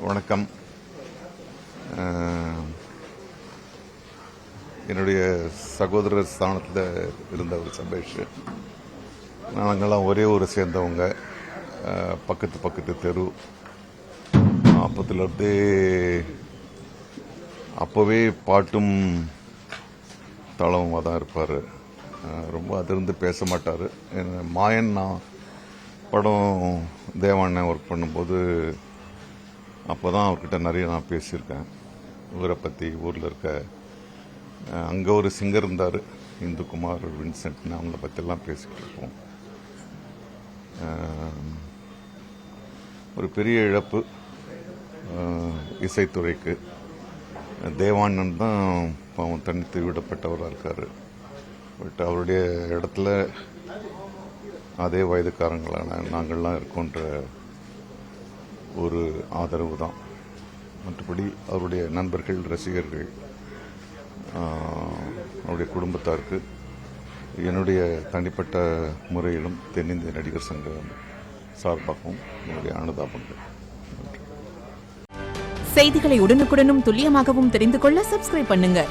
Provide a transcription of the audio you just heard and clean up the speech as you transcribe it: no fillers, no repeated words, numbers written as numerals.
வணக்கம். என்னுடைய சகோதரர் ஸ்தானத்தில் இருந்தவர் சபேஷ். நாங்கள்லாம் ஒரே ஊரை சேர்ந்தவங்க, பக்கத்து தெரு. அப்பத்துலேருந்தே அப்போவே பாட்டும் தாளமாக தான் இருப்பார். ரொம்ப அதிர்ந்து பேச மாட்டார். மாயன் நான் படம் தேவாண்ணன் ஒர்க் பண்ணும்போது அப்போ தான் அவர்கிட்ட நிறைய நான் பேசியிருக்கேன். ஊரை பற்றி, ஊரில் இருக்க அங்கே ஒரு சிங்கர் இருந்தார், இந்துகுமார், வின்சென்ட்னு, அவங்கள பற்றியெல்லாம் பேசிக்கிட்டு இருப்போம். ஒரு பெரிய இழப்பு இசைத்துறைக்கு. தேவாண்ணன் தான் பாவம் தனித்து விடப்பட்டவராக இருக்கார். பட் அவருடைய இடத்துல அதே வயதுக்காரங்களான நாங்கள்லாம் இருக்கோன்ற ஒரு ஆதரவு தான். மற்றபடி அவருடைய நண்பர்கள், ரசிகர்கள், அவருடைய குடும்பத்தாருக்கு என்னுடைய தனிப்பட்ட முறையிலும் தென்னிந்திய நடிகர் சங்கம் சார்பாகவும் என்னுடைய அனுதாபங்கள். செய்திகளை உடனுக்குடனும் துல்லியமாகவும் தெரிந்து கொள்ள சப்ஸ்கிரைப் பண்ணுங்க.